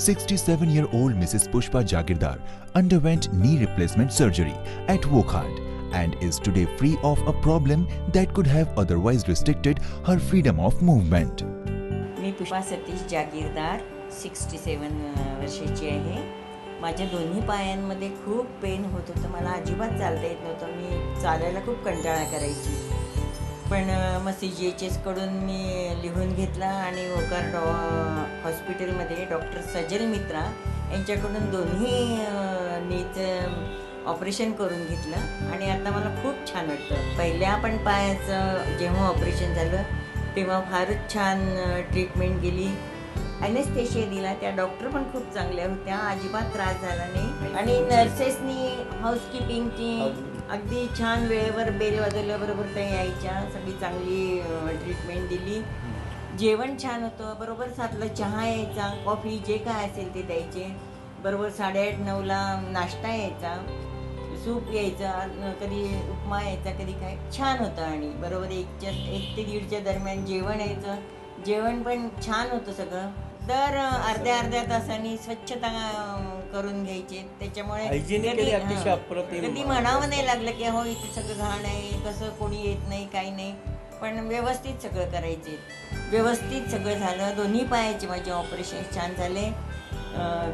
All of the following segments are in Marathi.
67-year-old Mrs. Pushpa Jagirdar underwent knee replacement surgery at Wokhad and is today free of a problem that could have otherwise restricted her freedom of movement. मी पुष्पा सतीश जागीरदार 67 वर्षाची आहे. माझ्या दोन्ही पायांमध्ये खूप पेन होत होतं. मला अजिबात चालता येत नव्हतं. मी चालायला खूप कंटाळा करायची. पण मग CGHS कडून मी लिहून घेतला आणि वोकार हॉस्पिटलमध्ये डॉक्टर सजल मित्रा यांच्याकडून दोन्ही नीचं ऑपरेशन करून घेतलं आणि आता मला खूप छान वाटतं. पहिल्या पण पायाचं जेव्हा ऑपरेशन झालं तेव्हा फारच छान ट्रीटमेंट केली. ॲनेस्थेशिया दिला. त्या डॉक्टर पण खूप चांगल्या होत्या. अजिबात त्रास झाला नाही. आणि नर्सेसनी हाऊसकीपिंगची अगदी छान वेळेवर बेल वाजवल्याबरोबर त्या यायच्या. सगळी चांगली ट्रीटमेंट दिली. जेवण छान होतं. बरोबर 7ला चहा यायचा, कॉफी जे काय असेल ते द्यायचे. बरोबर 8:30-9ला नाश्ता यायचा, सूप यायचा, कधी उपमा यायचा, कधी काय छान होतं. आणि बरोबर 1 ते 1:30च्या दरम्यान जेवण यायचं. जेवण पण छान होतं सगळं. तर अर्ध्या तासांनी स्वच्छता करून घ्यायचे. त्याच्यामुळे कधी म्हणावं नाही लागलं की हो इथे सगळं घाण आहे, कसं कोणी येत नाही, काही नाही. पण व्यवस्थित सगळं करायचे. व्यवस्थित सगळं झालं. दोन्ही पायाचे माझे ऑपरेशन छान झाले.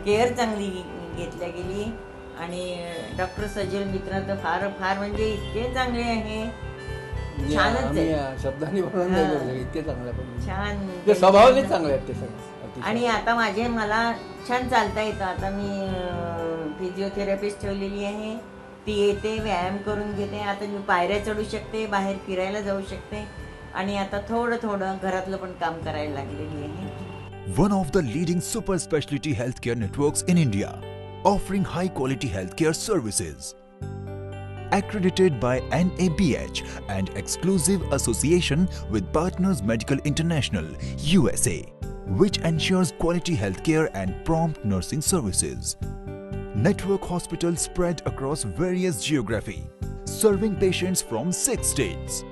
केअर चांगली घेतल्या गेली. आणि डॉक्टर सजल मित्रा तर फार म्हणजे इतके चांगले आहे. छानच आहे. शब्दांनी बोलून नाही बोलले, इतके चांगले पण छान. ते स्वभावाने चांगले आहेत ते सगळे. आणि आता मला छान चालता येतं. आता मी फिजिओथेरपिस्ट ठेवलेली आहे. ती येते, व्यायाम करून घेते. आता मी पायऱ्या चढू शकते, बाहेर फिरायला जाऊ शकते. आणि आता थोडं घरातलं पण काम करायला लागलेली आहे. One of the leading super specialty healthcare networks in India, offering high quality healthcare services. Accredited by NABH and exclusive association with Partners Medical International, USA, which ensures quality healthcare and prompt nursing services. Network hospitals spread across various geography, serving patients from 6 states,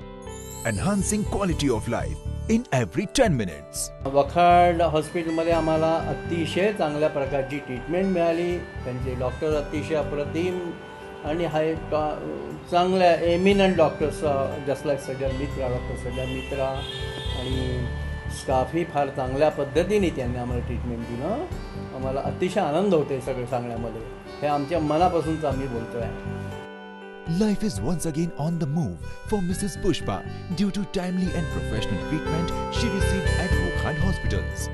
enhancing quality of life in every 10 minutes. वखाड हॉस्पिटलमध्ये आम्हाला अतिशय चांगल्या प्रकारची ट्रीटमेंट मिळाली. त्यांचे डॉक्टर अतिशय अप्रतिम आणि चांगल्या एमिनंट डॉक्टर्स जस्ट लाईक सजल मित्रा, डॉक्टर सजल मित्रा आणि स्टाफही फार चांगल्या पद्धतीने त्यांनी आम्हाला ट्रीटमेंट दिलं. आम्हाला अतिशय आनंद होते सगळं सांगण्यामध्ये. हे आमच्या मनापासूनच आम्ही बोलतोय. Life is once again on the move for Mrs. Pushpa due to timely and professional treatment she received at Wokhad Hospitals.